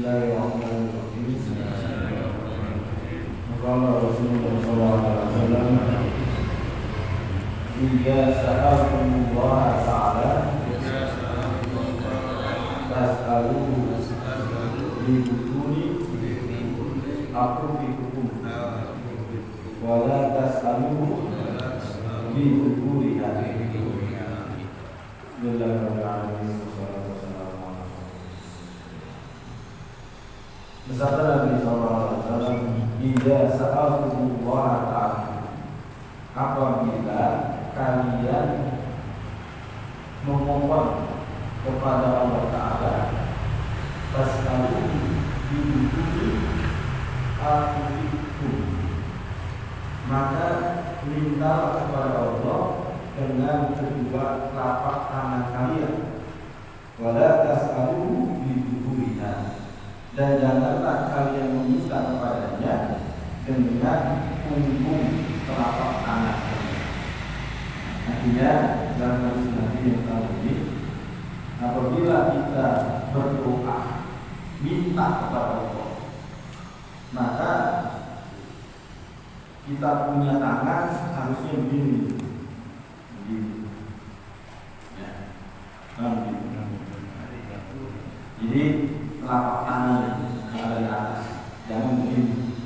Bismillahirrahmanirrahim. Qala Rasulullah sallallahu alaihi wasallam, "Idza sa'altumullah ta'ala fas'aluhu bi butuni aqfikum wa la tas'aluhu bi buturiha." Bismillahirrahmanirrahim. Bersabda Nabi sallallahu alaihi wasallam, "Idza sa'altumullah ta'ala," apabila kalian memohon kepada Allah Ta'ala, fas'aluhu bi aqfikum, maka minta kepada Allah dengan kedua telapak tangan kalian, wala tas'aluhu bi buturiha, dan janganlah kalian meminta kepadanya dengan punggung telapak tangan. Artinya dalam hadis Nabi yang tadi, apabila kita berdoa minta kepada Allah, maka kita punya tangan harusnya begini, ya, begini. Jadi telapak tangan yang ada di atas, jangan begini.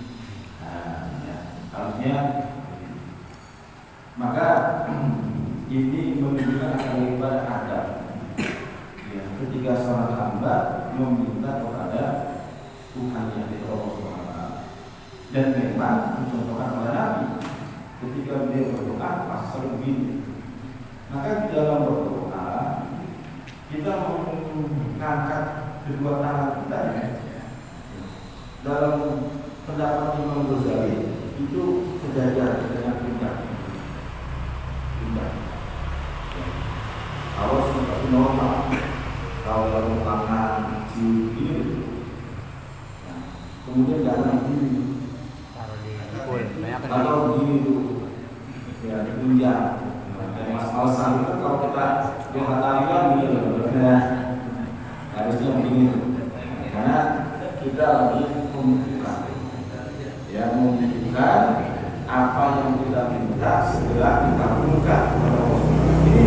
Harusnya, maka ini menunjukkan akan daripada adab. Ya, ketika seorang hamba meminta kepada Tuhan yang di Allah SWT, dan memang mencontohkan oleh Nabi ketika beliau berdoa pas begini. Maka di dalam berdoa kita mengangkat kedua tangan kita, ya. Dalam pendapat Imam Ghazali itu sejajar dengan puncak. Kalau seperti normal, kalau dalam tangan ini, nah, kemudian jangan begini. Kalau begini itu, ya puncak. Masalah itu kalau kita lihat begini, nah, harusnya begini, karena kita lagi membutuhkan, ya, membutuhkan apa yang kita minta segera dikabulkan oleh Allah. Ini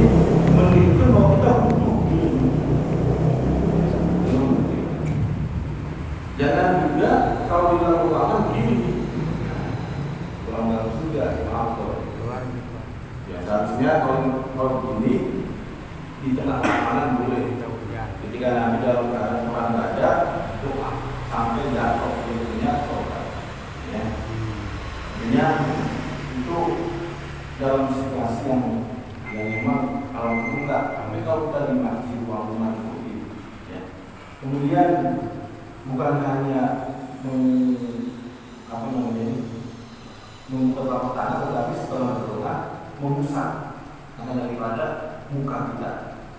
menunjukkan bahwa kita butuh. Jangan juga kalau dilakukan begini, kurang bagus juga, maaf. Ya, seharusnya kalau begini di tengah kanan boleh. Ketika Nabi dalam keadaan orang nggak ada, doa sampai jatuh pintunya sholat. Ya, artinya itu dalam situasi yang memang kalau enggak, tapi kalau kita di masjid ruang-ruang seperti itu, ya. Kemudian bukan hanya membuka telapak tangan, tetapi setelah berdoa mengusap karena daripada muka kita,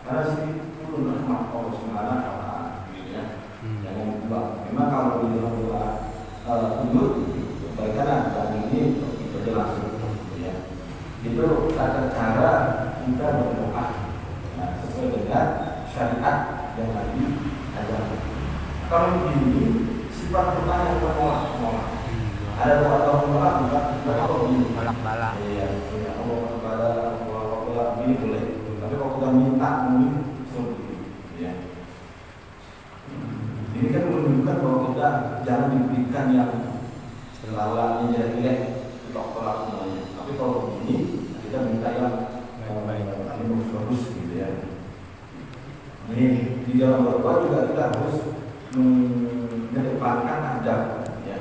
karena sini turun rahmat Allah Subhanahu wa Ta'ala, ya. Jangan dibuang. Memang kalau di dalam doa tunduk, baikkan dan ini kita langsung, ya. Itu tata cara kita berdoa, nah, sesuai dengan syariat yang tadi ada. Kalau begini sifat doa yang menolak. Ada doa menolak, bukan balak. Iya, Allah balak ini boleh. Tapi kalau kita minta mungkin seperti itu, ya. Ini kan menunjukkan bahwa kita jangan diberikan yang lawannya jelek, tolak semuanya. Tapi kalau begini kita minta yang bagus, gitu, ya. Ini di dalam berdoa juga kita harus mengedepankan adab, ya.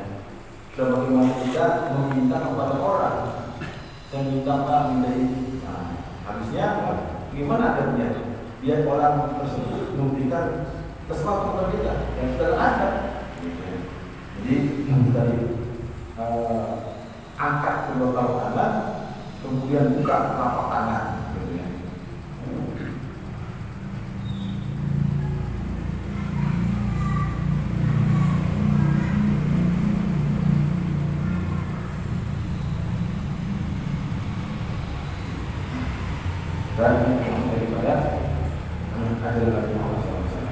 Sebagaimana kita meminta kepada orang, saya minta Pak, minta ini. Nah, harusnya gimana adabnya? Biar orang tersebut memberikan sesuatu kepada kita yang sudah ada. Jadi kita angkat kedua telapak tangan, kemudian buka telapak tangan. Dan daripada adalah Nabi Muhammad SAW.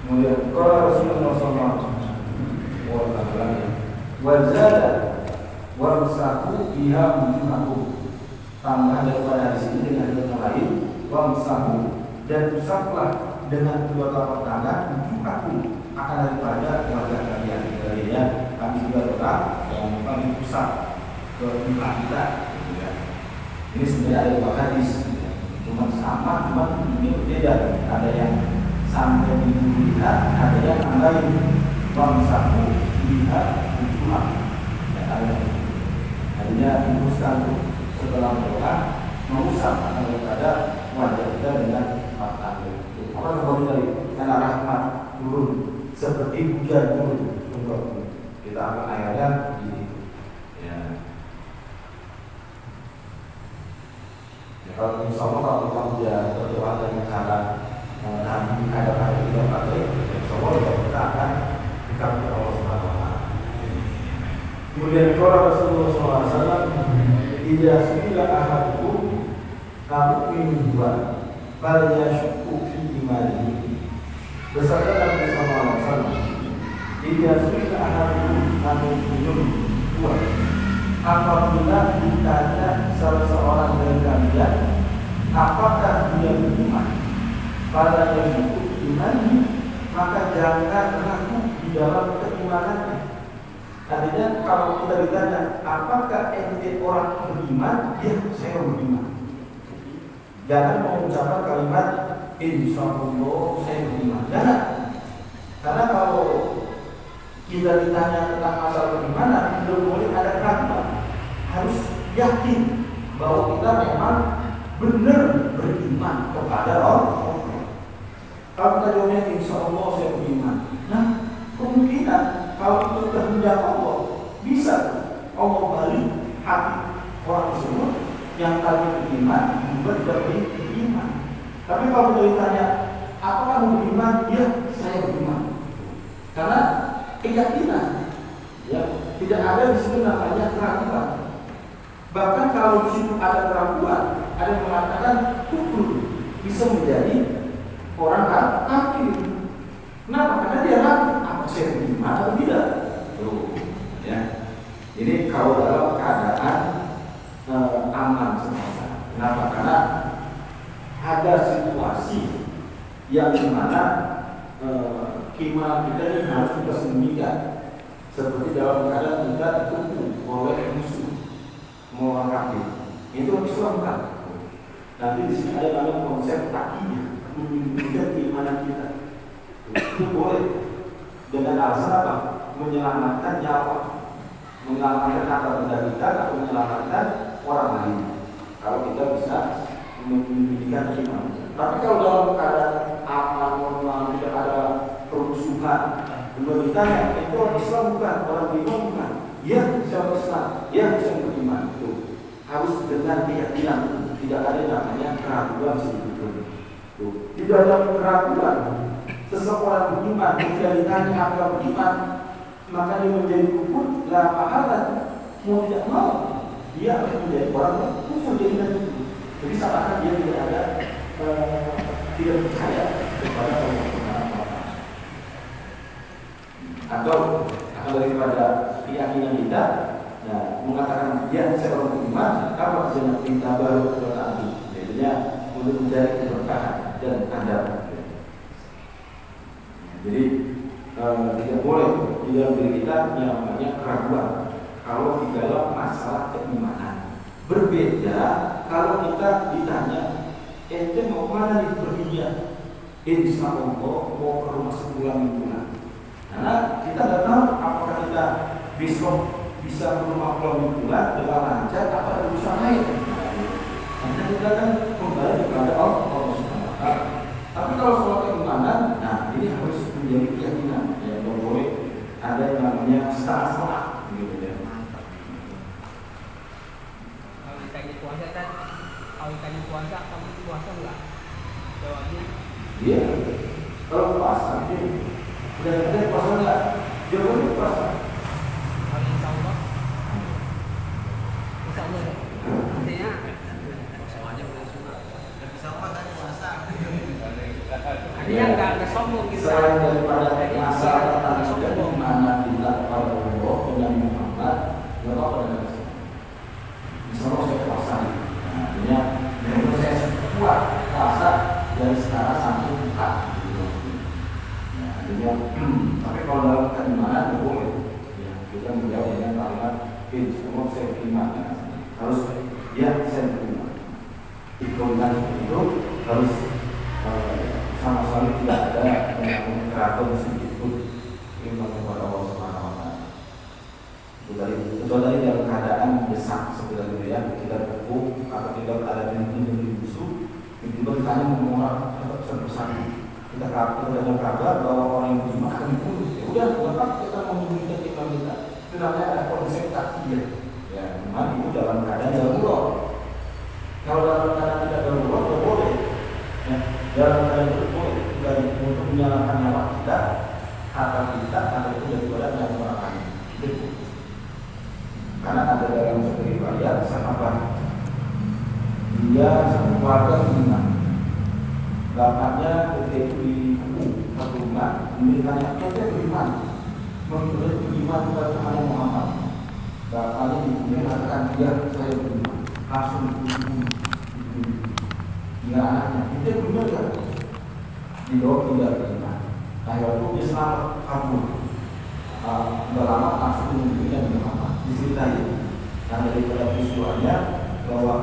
Kemudian kalau Rasulullah SAW wajada wamsahu biha wujuhakum, tambah daripada di sini dengan yang lain, wamsahu, dan usaplah dengan kedua telapak tangan wujuhakum, akan daripada wajah kalian. Ya, kami juga tetap yang kami usap ke muka kita. Ini sebenarnya ada dua hadis, cuma sama, cuma ini berbeda. Ada yang sampai di lihat, ada yang lain. Wamsahu biha wujuhakum. Hanya diuruskan setelah berdoa mengusap daripada wajah kita dengan mata. Apa sebab dari karena rahmat turun seperti hujan turun untuk kita ambil airnya di ya. Kalau misalnya kalau kita berdoa dengan cara nabi ada kita pakai, insya kita akan dikabul Allah Subhanahu Wa Taala. Kemudian kalau Rasulullah SAW tidak sudah ahadukum kamu ingin buat pada syukur fi imani. Bersabda Nabi SAW tidak sudah ahadukum kamu ingin buat apabila ditanya salah seorang dari kalian apakah dia beriman pada syukur imani, maka jangan ragu di dalam keimanannya. Artinya kalau kita ditanya apakah ente orang beriman, ya saya beriman. Jangan mengucapkan kalimat insyaallah saya beriman. Jangan. Karena kalau kita ditanya tentang masalah beriman, belum boleh ada keraguan. Harus yakin bahwa kita memang benar beriman kepada Allah. Kalau kita jawabnya insyaallah saya beriman, nah kemungkinan kalau itu kehendak Allah, bisa Allah balik hati orang tersebut yang tadi beriman juga tidak beriman. Tapi kalau kita ditanya apakah kamu beriman? Ya, saya beriman. Karena keyakinan, ya, tidak ada di situ namanya keraguan. Bahkan kalau di situ ada keraguan, ada yang mengatakan kufur, bisa menjadi orang kafir. Kenapa? Karena dia ragu, apa saya beriman atau tidak? Tuh, ya. Ini kalau dalam keadaan aman semasa. Kenapa? Karena ada situasi yang dimana keimanan kita ini harus kita sembunyikan. Seperti dalam keadaan kita ditipu oleh musuh, melawan kafir. Itu Islam kan? Nanti di sini ada namanya konsep takinya, menyembunyikan keimanan kita. Itu boleh dengan alasan apa? Menyelamatkan nyawa, menyelamatkan harta benda kita atau menyelamatkan orang lain. Kalau kita bisa menyembunyikan iman. Tapi kalau dalam keadaan aman, normal, tidak ada perusuhan, kemudian ditanya, itu orang Islam bukan, orang beriman bukan? Ya, siapa Islam? Ya, saya beriman. Itu harus dengan keyakinan, tidak ada namanya keraguan sedikit pun. Tidak ada keraguan. Seseorang beriman, jika ditanya apa beriman, maka dia menjadi kufur, la pahala. Mau tidak mau, dia akan menjadi orang kufur jadi nanti. Jadi seakan dia tidak ada, tidak percaya kepada Allah Subhanahu Wa Taala. Atau daripada keyakinan kita, nah, mengatakan dia saya orang beriman, apa saja perintah baru berarti, jadinya untuk mencari keberkahan dan adab. Jadi tidak boleh di dalam diri kita yang namanya keraguan kalau di dalam masalah keimanan. Berbeda kalau kita ditanya, ente mau mana nih perginya? Insya Allah mau ke rumah sebulan mingguan. Karena kita tidak tahu apakah kita besok bisa ke rumah pulau mingguan dengan lancar atau ada usaha lain. Karena kita kan kembali kepada Allah Subhanahu Wa Taala. Tapi kalau soal keimanan, nah ini harus menjadi keyakinan, ya, tidak boleh ada yang namanya setengah-setengah, gitu ya. Kalau ditanya puasa kan, kalau ditanya puasa, kamu puasa enggak? Jawabnya? Iya. Kalau puasa, udah ada puasa enggak? Jawabannya puasa. Kalau insya Allah, artinya semuanya udah suka. Bisa puasa. ada artinya nggak sombong gitu. Selain daripada masalah nggak tentang sombong. mana kita pada Allah dan Muhammad, nggak apa-apa dengan saya. Misalnya saya puasa, nah, artinya dari proses kuat puasa dari sekarang sampai buka. Gitu. Nah, artinya, tapi kalau dalam keimanan nggak boleh. Ya, kita menjawab dengan kalimat semua saya terima. Ya. Harus ya saya terima. Ikhlas itu harus sama sekali tidak ada yang keraton sedikit pun iman kepada Allah Subhanahu Wa Taala. Itu dari dalam keadaan desak seperti itu ya, kita terpuk atau tidak ada yang busuk, tiba-tiba ditanya orang satu-satu. Kita dapat kabar bahwa orang yang beriman akan dibunuh. Ya udah, kenapa kita membunyikan iman kita? Itu namanya ada konsep takdir. Ya, memang itu dalam keadaan darurat. Kalau dalam keadaan tidak darurat, tidak boleh. Ya, dalam keadaan itu boleh dari untuk menyalakan nyawa kita, harta kita, atau itu daripada nyawa orang lain. Itu. Karena ada dalam satu riwayat, sahabat dia satu keluarga beriman. Bapaknya ketika itu dihukum satu rumah, ditanya dia beriman, menurut beriman kepada Tuhan Muhammad. Bapaknya mengatakan dia saya beriman, langsung dihukum. Hingga anaknya, dia benar kan? Dijawab tidak beriman. Akhirnya itu dia selamat kabur. Sudah lama langsung menunjukkan dengan apa? Diceritain. Nah daripada peristiwanya bahwa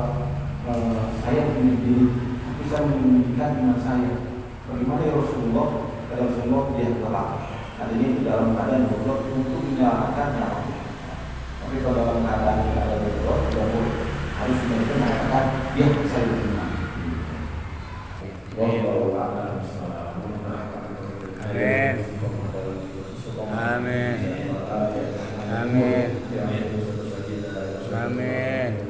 saya punya diri, tapi saya menyembunyikan iman saya. Bagaimana ya Rasulullah? Kata Rasulullah dia telah. Artinya itu dalam keadaan darurat untuk menyelamatkan nyawa. Tapi kalau dalam keadaan tidak ada darurat, tidak boleh. Harus benar-benar mengatakan dia saya beriman. Amin. Amin. Amin. Amin.